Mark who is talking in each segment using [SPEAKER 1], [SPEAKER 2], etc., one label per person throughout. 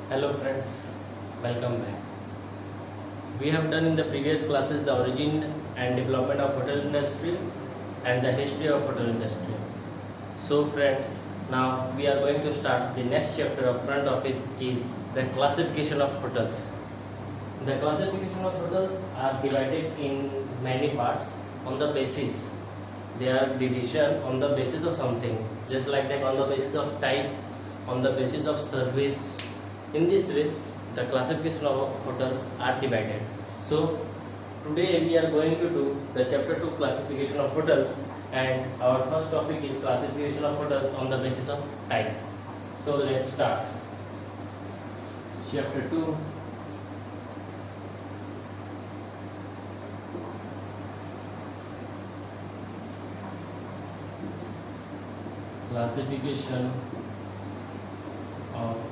[SPEAKER 1] Hello friends, welcome back. We have done in the previous classes the origin and development of hotel industry and the history of hotel industry. So friends, now we are going to start the next chapter of front office is the classification of hotels. The classification of hotels are divided in many parts on the basis. They are division on the basis of something, just like that on the basis of type, on the basis of service. In this way, the classification of hotels are divided. So today we are going to do the chapter 2 classification of hotels, and our first topic is classification of hotels on the basis of type. So let's start. Chapter 2. Classification of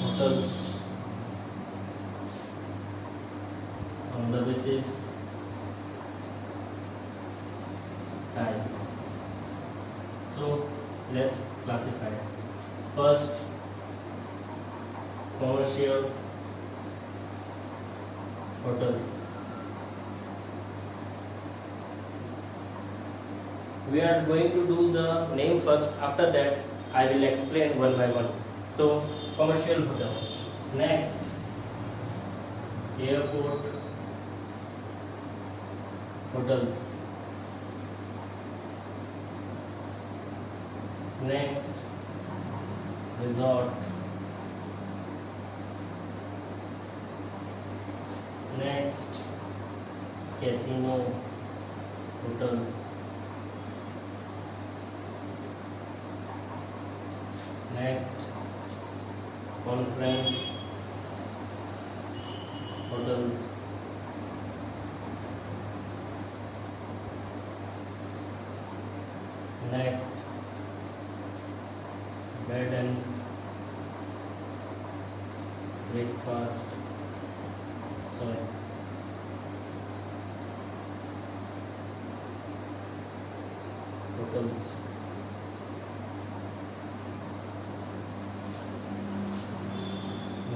[SPEAKER 1] hotels on the basis type. So let's classify. First, commercial hotels. We are going to do the name first. After that, I will explain one by one. So, commercial hotels. Next, airport hotels. Next, resort. Next, casino hotels. Next, conference hotels. Next, bed and breakfast. Hotels.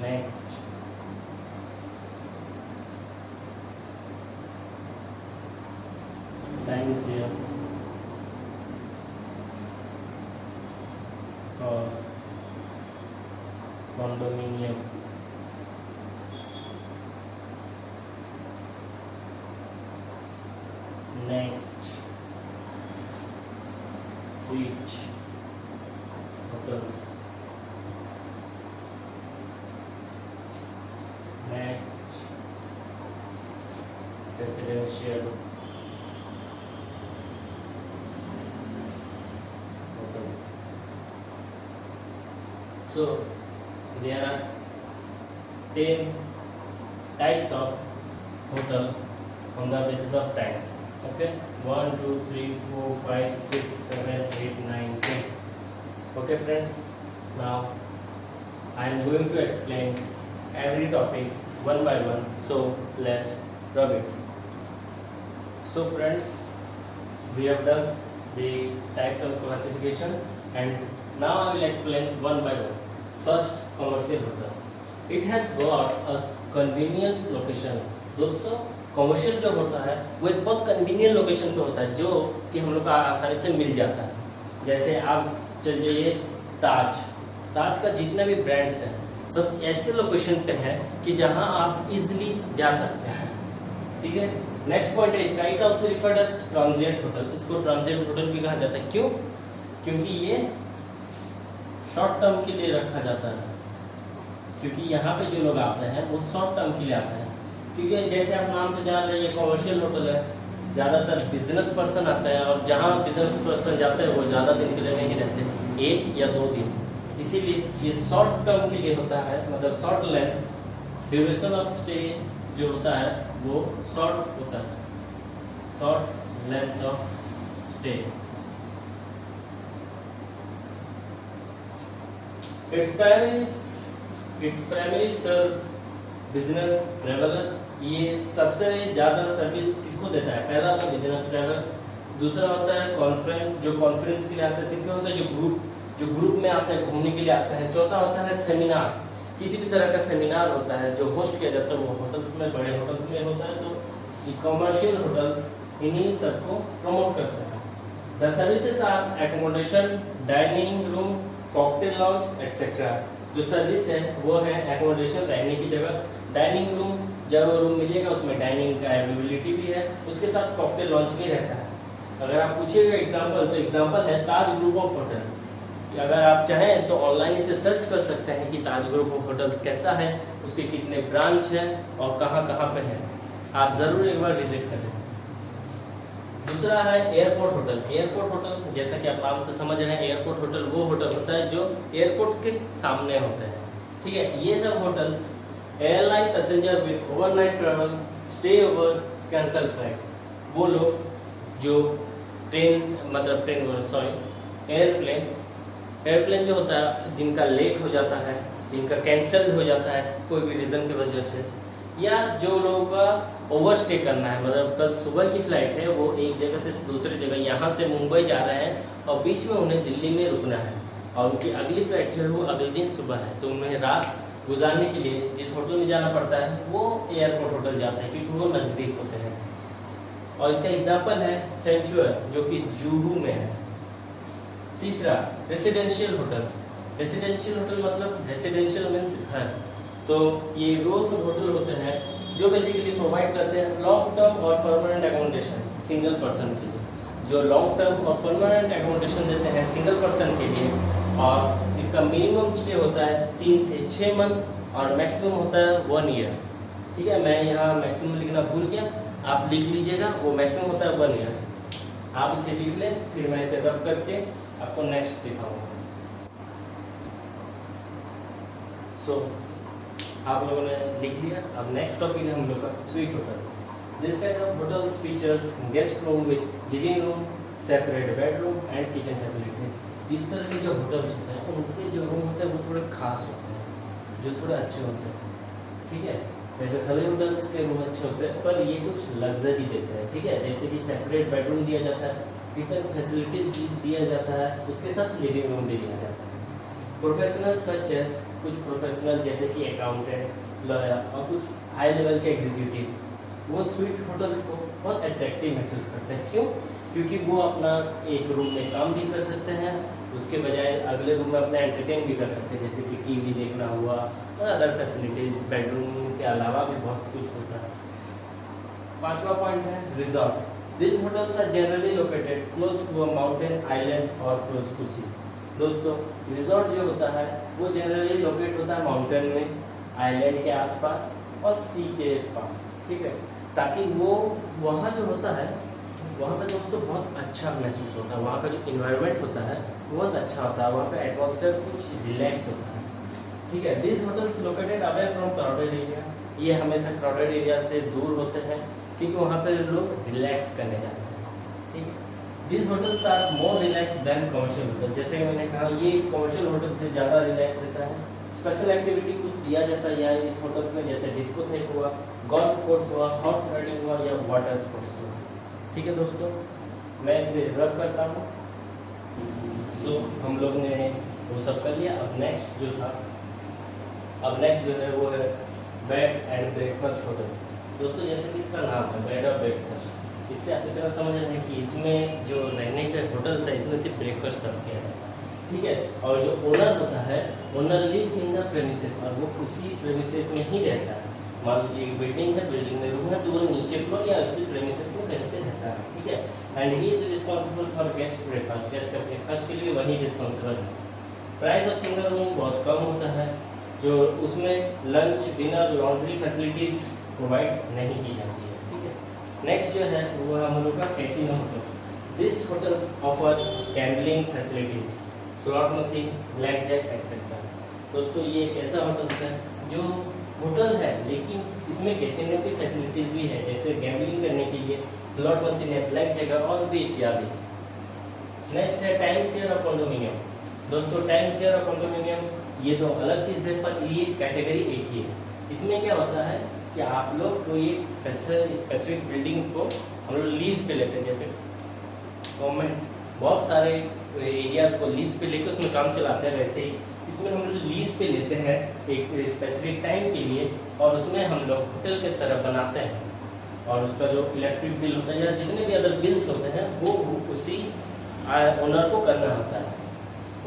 [SPEAKER 1] Next, time is here for condominium. Next, suite hotels. Next, residential hotels. So there are 10 types of hotel on the basis of time. Okay, 1, 2, 3, 4, 5, 6, 7, 8, 9, 10. Okay friends, now I am going to explain every topic one by one. So let's rub it. So friends, we have done the types of classification, and now I will explain one by one. First, commercial hotel. It has got a convenient location. दोस्तों, commercial जो होता है वो एक बहुत convenient location पे होता है, जो कि हम लोग को आसानी से मिल जाता है। जैसे आप चल जाइए ताज का जितने भी ब्रांड्स हैं सब ऐसे लोकेशन पे है कि जहां आप इजीली जा सकते हैं। ठीक है, नेक्स्ट पॉइंट है इसका, it also referred as transient hotel. इसको ट्रांजिएंट होटल भी कहा जाता है। क्यों? क्योंकि ये शॉर्ट टर्म के लिए रखा जाता है, क्योंकि यहाँ पे जो लोग आते हैं वो शॉर्ट टर्म के लिए आते हैं। क्योंकि जैसे आप नाम से जान रहे हैं, कॉमर्शियल होटल है, ज़्यादातर बिजनेस पर्सन आते हैं, और जहाँ बिजनेस पर्सन जाते हैं वो ज़्यादा दिन के लिए नहीं रहते, 1 या 2 दिन। इसीलिए ये शॉर्ट टर्म के लिए होता है, मतलब short length duration of stay जो होता है वो शॉर्ट होता है, short length of stay. Its primary serves business traveler। ये सबसे ज़्यादा सर्विस किसको देता है? पहला होता है बिजनेस ट्रैवलर, दूसरा होता है कॉन्फ्रेंस, जो कॉन्फ्रेंस के लिए आता है, तीसरा होता है जो जो ग्रुप में आता है, घूमने के लिए आता है। चौथा होता है सेमिनार, किसी भी तरह का सेमिनार होता है जो होस्ट किया जाता है वो होटल्स में, बड़े होटल्स में होता है, तो कमर्शियल होटल्स इन्हीं सबको प्रमोट करते हैं। The services are accommodation, dining room, cocktail lounge etcetera. जो सर्विस है वो है एकोमोडेशन, रहने की जगह, डाइनिंग रूम, जब रूम मिलेगा उसमें डाइनिंग का अवेलेबिलिटी भी है, उसके साथ कॉकटेल लॉन्च भी रहता है। अगर आप पूछिएगा एग्जांपल, तो एग्जांपल है ताज ग्रुप ऑफ होटल। अगर आप चाहें तो ऑनलाइन इसे सर्च कर सकते हैं कि ताज ग्रुप ऑफ होटल्स कैसा है, उसके कितने ब्रांच हैं और कहाँ कहाँ पे है। आप ज़रूर एक बार विजिट करें। दूसरा है एयरपोर्ट होटल। एयरपोर्ट होटल जैसा कि आप नाम से समझ रहे हैं, एयरपोर्ट होटल वो होटल होता है जो एयरपोर्ट के सामने होते हैं। ठीक है, ये सब hotels airline passenger with overnight travel, stay over, cancel flight, वो लोग जो एयरप्लेन जो होता है जिनका लेट हो जाता है, जिनका कैंसिल हो जाता है कोई भी रीज़न की वजह से, या जो लोगों का ओवर स्टे करना है, मतलब कल सुबह की फ्लाइट है, वो एक जगह से दूसरी जगह, यहाँ से मुंबई जा रहे हैं और बीच में उन्हें दिल्ली में रुकना है और उनकी अगली फ्लाइट जो है वो अगले दिन सुबह है, तो उन्हें रात गुजारने के लिए जिस होटल में जाना पड़ता है वो एयरपोर्ट होटल जाते हैं क्योंकि वो नज़दीक होते हैं। और इसका एग्जाम्पल है सेंचुअर जो कि जुहू में है। तीसरा रेसिडेंशियल होटल। रेसिडेंशियल होटल मतलब रेसिडेंशियल मीन्स घर, तो ये वो सब होटल होते हैं जो बेसिकली प्रोवाइड करते हैं लॉन्ग टर्म और परमानेंट एकोमोडेशन सिंगल पर्सन के लिए। जो लॉन्ग टर्म और परमानेंट एकोमोडेशन देते हैं सिंगल पर्सन के लिए, और इसका मिनिमम स्टे होता है 3 से 6 मंथ और मैक्सिमम होता है 1 ईयर। ठीक है, मैं यहाँ मैक्सिमम लिखना भूल गया, आप लिख लीजिएगा, वो मैक्सिमम होता है 1 ईयर। आप इसे लिख लें, फिर मैं इसे रब करके आपको नेक्स्ट दिखाऊंगा। सो आप लोगों ने लिख लिया। अब नेक्स्ट टॉपिक है हम लोग का sweet hotel. This kind of hotels features guest room with living room, separate bedroom and kitchen facility. इस तरह के जो होटल्स होते हैं उनके जो रूम होते हैं वो थोड़े खास होते हैं, जो थोड़े अच्छे होते हैं। ठीक है, वैसे सभी होटल्स के रूम अच्छे होते हैं पर ये कुछ लग्जरी देते हैं। ठीक है, जैसे कि सेपरेट बेडरूम दिया जाता है, किचन फैसिलिटीज दिया जाता है, उसके साथ लिविंग रूम भी दिया जाता है। प्रोफेशनल सच एज, कुछ प्रोफेशनल जैसे कि अकाउंटेंट, लॉयर और कुछ हाई लेवल के एग्जीक्यूटिव, वो स्वीट होटल्स को बहुत अट्रैक्टिव महसूस करते हैं। क्यों? क्योंकि वो अपना एक रूम में काम भी कर सकते हैं, उसके बजाय अगले रूम में अपना एंटरटेन भी कर सकते हैं, जैसे कि टीवी देखना हुआ और अदर फैसिलिटीज़। बेडरूम के अलावा भी बहुत कुछ होता है। 5वां पॉइंट है resort. This hotels are generally located close to a mountain, island और क्लोज टू सी। दोस्तों, रिजॉर्ट जो होता है वो जनरली लोकेट होता है माउंटेन में, आइलैंड के आसपास और सी के पास। ठीक है, ताकि वो वहाँ जो होता है वहाँ पे दोस्तों बहुत अच्छा महसूस होता है, वहाँ का जो इन्वायरमेंट होता है बहुत अच्छा होता है, वहाँ का एटमॉस्फेयर कुछ रिलैक्स होता है। ठीक है, this hotels located away from crowded area. ये हमेशा क्राउडेड एरिया से दूर होते हैं क्योंकि वहाँ पे लोग रिलैक्स करने जाते हैं। ठीक है, this hotels are more relax than commercial hotel. जैसे कि मैंने कहा ये कमर्शियल होटल से ज़्यादा रिलैक्स रहता है। स्पेशल एक्टिविटी कुछ दिया जाता है यहाँ इस होटल्स में, जैसे डिस्कोथेक हुआ, गोल्फ कोर्स हुआ, हॉर्स राइडिंग हुआ या वाटर स्पोर्ट्स हुआ। ठीक है दोस्तों, मैं इसे रब करता हूँ। सो हम लोग ने वो सब कर लिया। अब नेक्स्ट जो है वो है बेड एंड ब्रेकफास्ट होटल। दोस्तों, जैसे कि इसका नाम है बेड और ब्रेकफास्ट, इससे आप इतना समझ रहे हैं कि इसमें जो रहने के होटल्स है इसमें सिर्फ ब्रेकफास्ट सर्व किया जाता है। ठीक है, और जो ओनर होता है, owner live in the premises, और वो उसी प्रेमिसेस में ही रहता है। मान लीजिए एक बिल्डिंग है, बिल्डिंग में रूम है, तो वो नीचे फ्लोर या उसी प्रेमिसेस में कहीं पे रहता है। ठीक है, and he is responsible for guest breakfast. Guest का ब्रेकफास्ट के लिए वही रिस्पॉन्सिबल है। प्राइस ऑफ सिंगल रूम बहुत कम होता है, जो उसमें lunch, dinner, laundry facilities provide नहीं की जाती है। ठीक है, नेक्स्ट जो है वो है हम लोग का casino hotels. This hotels offer gambling facilities, slot machine, blackjack etcetera. दोस्तों, ये एक ऐसा होटल है जो होटल है लेकिन इसमें कैसीनो की फैसिलिटीज भी है, जैसे गैम्बलिंग करने के लिए स्लॉट मशीन है, ब्लैक जैक और भी इत्यादि। नेक्स्ट है टाइम शेयर और कंडोमिनियम। दोस्तों, टाइम शेयर और कंडोमिनियम ये दो अलग चीज़ है पर ये कैटेगरी एक ही है। इसमें क्या होता है कि आप लोग कोई एक स्पेसिफिक बिल्डिंग को हम लोग लीज पे लेते हैं, जैसे गवर्नमेंट बहुत सारे एरियाज को लीज पे लेकर उसमें काम चलाते हैं, वैसे ही इसमें हम लोग लीज पे लेते हैं एक स्पेसिफिक टाइम के लिए, और उसमें हम लोग होटल की तरह बनाते हैं, और उसका जो इलेक्ट्रिक बिल होता है या जितने भी अदर बिल्स होते हैं वो उसी ओनर को करना होता है।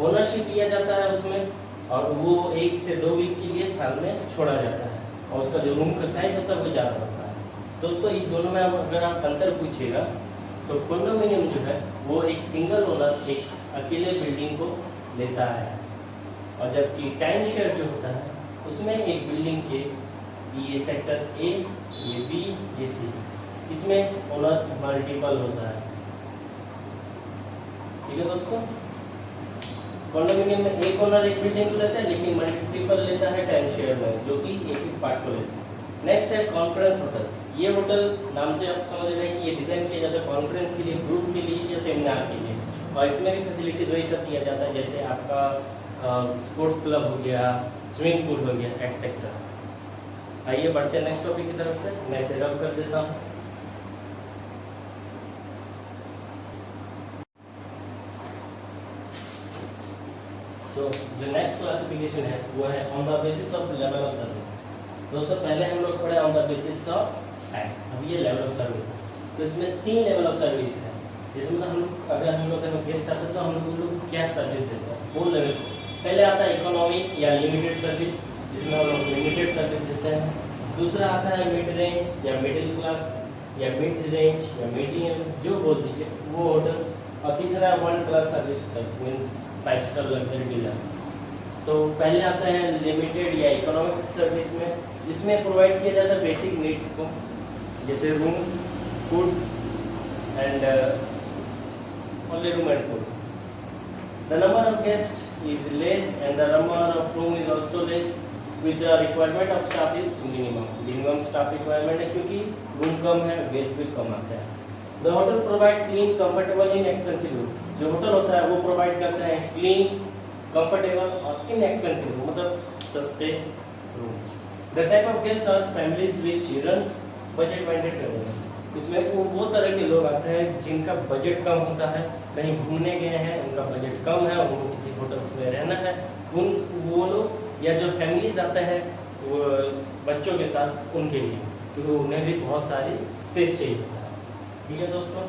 [SPEAKER 1] ओनरशिप लिया जाता है उसमें, और वो 1 से 2 वीक के लिए साल में छोड़ा जाता है, और उसका जो रूम का साइज होता है वो ज़्यादा होता है। दोस्तों इन दोनों में अगर आप अंतर पूछिएगा तो कंडोमिनियम जो है वो एक सिंगल ओनर एक अकेले बिल्डिंग को लेता है, और जबकि टाइम शेयर जो होता है उसमें एक बिल्डिंग के ये सेक्टर ए, ये बी, ये सी, इसमें ओनर मल्टीपल होता है। ठीक है दोस्तों, कंडोमिनियम में एक ओनर एक बिल्डिंग को लेता है, लेकिन मल्टीपल लेता है टाइम शेयर में, जो कि एक एक पार्ट को लेता है। नेक्स्ट है कॉन्फ्रेंस होटल्स। ये होटल नाम से आप समझ रहे हैं कि ये डिज़ाइन किया जाता है कॉन्फ्रेंस के लिए, ग्रुप के लिए या सेमिनार के लिए, और इसमें भी फैसिलिटीज वही सब दिया जाता है, जैसे आपका स्पोर्ट्स क्लब हो गया, स्विमिंग पूल हो गया, एक्सेट्रा। आइए बढ़ते हैं नेक्स्ट टॉपिक की तरफ से, मैं इसे रब कर देता हूँ। सो जो नेक्स्ट क्लासिफिकेशन है वो है on the basis of level of service. दोस्तों पहले हम लोग पढ़े on the basis of time, अब ये लेवल ऑफ सर्विस है। तो इसमें 3 लेवल ऑफ सर्विस है, जिसमें हम लोग अगर हम लोग गेस्ट आते हैं तो हम लोग क्या सर्विस देते हैं, 4 लेवल। पहले आता है इकोनॉमी या लिमिटेड सर्विस, जिसमें हम लोग लिमिटेड सर्विस देते हैं। दूसरा आता है मिड रेंज या मिडिल क्लास या मिड रेंज या मीडियम, जो बोल दीजिए वो होटल्स। और तीसरा world class service means 5 star luxury deluxe. तो पहले आता है लिमिटेड या इकोनॉमिक सर्विस में, जिसमें प्रोवाइड किया जाता है बेसिक नीड्स को, जैसे room, food and only room and food. The number of guest is less and the number of room is also less with the requirement of staff is minimum staff requirement है, क्योंकि room cum है, guest भी कम आते हैं। The hotel provide clean, comfortable, inexpensive room। जो hotel होता है वो प्रोवाइड करते हैं क्लीन, कंफर्टेबल और इनएक्सपेंसिव रूम, मतलब सस्ते room. The type of guests are families with children, budget minded travelers। इसमें वो तरह के लोग आते हैं जिनका बजट कम होता है, कहीं घूमने गए हैं, उनका बजट कम है, उनको किसी होटल्स में रहना है, वो लोग या जो फैमिलीज आते हैं वो बच्चों के साथ, उनके लिए, क्योंकि उन्हें भी बहुत सारी स्पेस चाहिए होता है। ठीक है दोस्तों,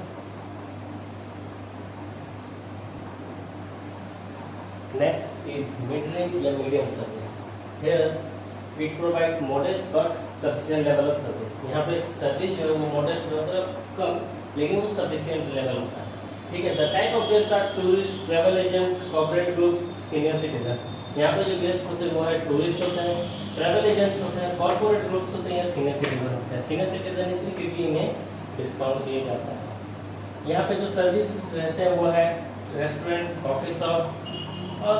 [SPEAKER 1] नेक्स्ट इज मिड रेंज या medium service. Here it provide modest but sufficient level of service. यहाँ पे सर्विस जो है वो मॉडेस्ट मतलब कम, लेकिन वो सफिशिएंट लेवल होता है। ठीक है, the type of guest are tourist, travel agent, corporate groups, senior citizen. यहाँ पे जो गेस्ट होते हैं वो है टूरिस्ट होते हैं, ट्रैवल एजेंट्स होते हैं, कॉर्पोरेट ग्रुप्स होते हैं, सीनियर सिटीजन होते हैं। सीनियर सिटीजन इसलिए क्योंकि इन्हें डिस्काउंट दिया जाता है। यहाँ पे जो सर्विस रहते हैं वो है रेस्टोरेंट, कॉफी शॉप और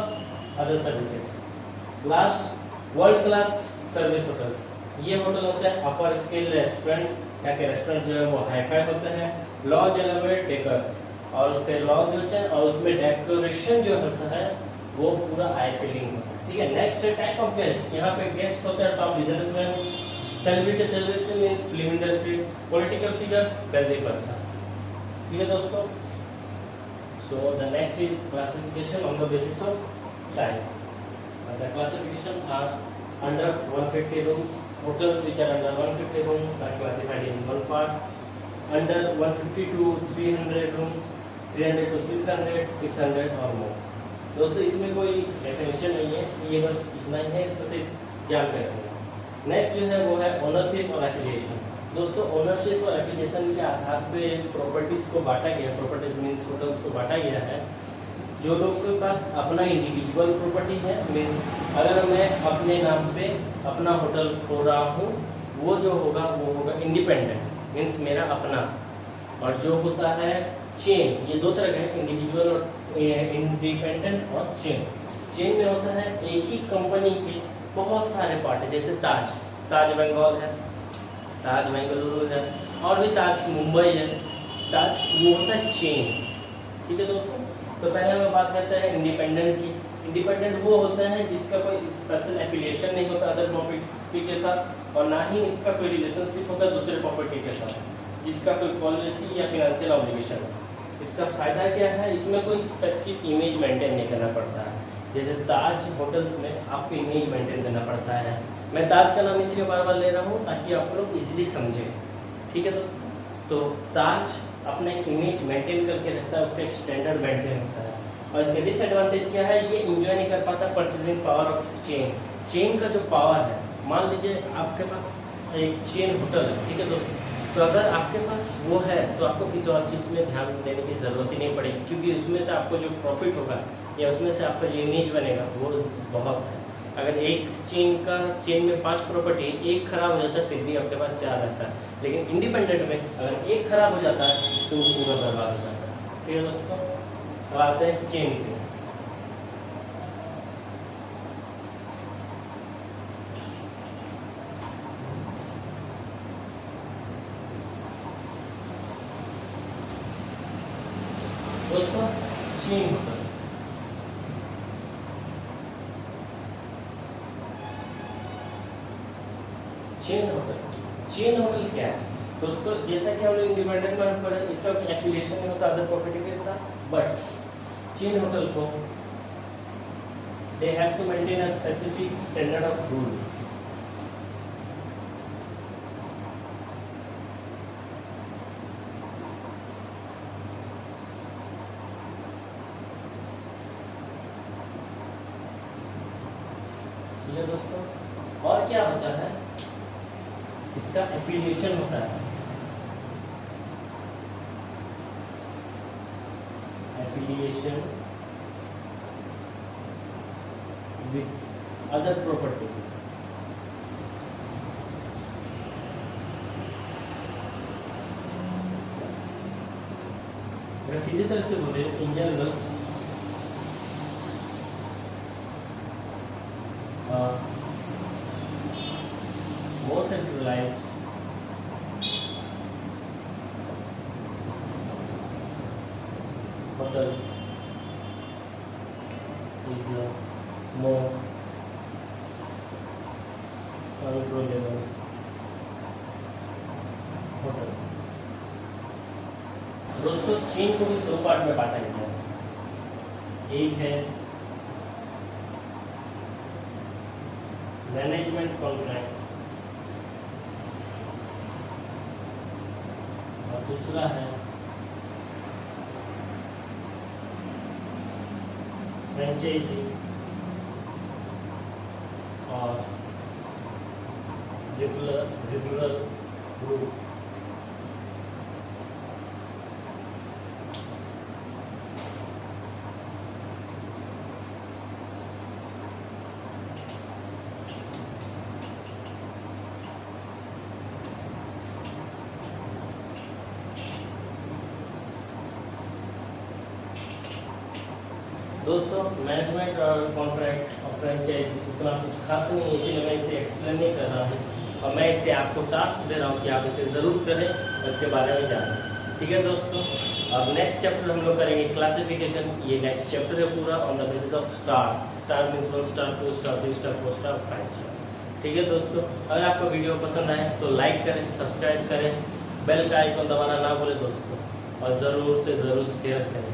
[SPEAKER 1] other services. Last world class service hotels. ये होटल होते हैं अपर स्केल रेस्टोरेंट, यहाँ के रेस्टोरेंट जो है वो हाई-फाई होते हैं, लॉज एलिवेट डेकर, और उसके लॉज जो है और उसमें डेकोरेशन जो होता है वो पूरा आई फीलिंग होता है। ठीक है, नेक्स्ट टाइप ऑफ गेस्ट। यहाँ पे गेस्ट होते हैं top businessman, celebrity, celebrity means film industry, political figure, wealthy person. ठीक है दोस्तों, so the next is classification on the basis of size. The classification are under 150 rooms. Hotels which are under 150 rooms are classified in one part. Under 150 to 300 rooms, 300 to 600, 600 or more. दोस्तों इसमें कोई definition नहीं है, ये बस इतना ही है, इसको सिर्फ जान कर रखना। नेक्स्ट जो है वो है ओनरशिप और एफिलिएशन। दोस्तों ओनरशिप और एफिलिएशन के आधार पे प्रॉपर्टीज को बांटा गया, प्रॉपर्टीज मीन्स होटल्स को बांटा गया है। जो लोग के पास अपना इंडिविजुअल प्रॉपर्टी है, मीन्स अगर मैं अपने नाम पे अपना होटल खोल रहा हूँ, वो जो होगा वो होगा इंडिपेंडेंट, मीन्स मेरा अपना। और जो होता है चेन, ये दो तरह के हैं, इंडिविजुअल और इंडिपेंडेंट और चेन। चेन में होता है एक ही कंपनी के बहुत सारे पार्ट है, जैसे ताज बंगाल है, ताज बेंगलुरु है, और भी ताज मुंबई है। ताज वो होता है चेन। ठीक है दोस्तों, तो पहले हम बात करते हैं इंडिपेंडेंट की। इंडिपेंडेंट वो होता है जिसका कोई स्पेशल एफिलिएशन नहीं होता अदर प्रॉपर्टी के साथ, और ना ही इसका कोई रिलेशनशिप होता है दूसरे प्रॉपर्टी के साथ, जिसका कोई पॉलिसी या फिनेंशियल ऑब्लिगेशन है। इसका फ़ायदा क्या है, इसमें कोई स्पेसिफिक इमेज मेंटेन नहीं करना पड़ता है। जैसे ताज होटल्स में आपको इमेज मेंटेन करना पड़ता है। मैं ताज का नाम इसलिए बार बार ले रहा हूँ ताकि आप लोग इजीली समझें, ठीक है दोस्तों। तो ताज अपना एक इमेज मेंटेन करके रखता है, उसका एक स्टैंडर्ड मेंटेन होता है। और इसका डिसएडवांटेज क्या है, ये इंजॉय नहीं कर पाता परचेजिंग पावर ऑफ चेन का जो पावर है। मान लीजिए आपके पास एक चेन होटल है, ठीक है दोस्तों, तो अगर आपके पास वो है तो आपको किसी और चीज़ में ध्यान देने की ज़रूरत ही नहीं पड़ेगी, क्योंकि उसमें से आपको जो प्रॉफिट होगा या उसमें से आपका जो इमेज बनेगा वो बहुत है। अगर एक चेन में 5 प्रॉपर्टी, एक खराब हो जाता है फिर भी आपके पास 4 रहता है, लेकिन इंडिपेंडेंट में अगर एक खराब हो जाता है तो वो पूरा बर्बाद हो जाता है। ठीक है दोस्तों, अब आते हैं चेन पे। दोस्तों चेन होटल, चेन होटल क्या है दोस्तों? जैसा कि हम लोग इंडिपेंडेंट में पढ़े, इसका कोई एफिलिएशन नहीं होता अदर प्रॉपर्टी के साथ, बट चेन होटल को they have to maintain a specific standard of rule. ठीक है दोस्तों, और क्या होता है, इसका एफिलिएशन होता है, एफिलिएशन विथ अदर प्रॉपर्टी। अगर सीधे तरह से बोले in general more centralized hotel is a more controllable hotel। दोस्तों चेन को भी 2 पार्ट में बांटा गया है। एक है मैनेजमेंट कॉन्ट्रैक्ट और दूसरा है फ्रेंचाइजी और रेफरल ग्रुप। दोस्तों मैनेजमेंट और कॉन्ट्रैक्ट और फ्रेंचाइजी उतना कुछ खास नहीं है, इसीलिए मैं इसे एक्सप्लेन नहीं कर रहा हूँ और मैं इसे आपको टास्क दे रहा हूँ कि आप इसे ज़रूर करें और इसके बारे में जानें। ठीक है दोस्तों, अब नेक्स्ट चैप्टर हम लोग करेंगे क्लासिफिकेशन। ये नेक्स्ट चैप्टर है पूरा on the basis of stars. Star means 1 star 2 star 3 star 4 star 5 star. ठीक है दोस्तों, अगर आपको वीडियो पसंद आए तो लाइक करें, सब्सक्राइब करें, बेल का आइकन दबाना ना भूलें दोस्तों, और ज़रूर से ज़रूर शेयर करें।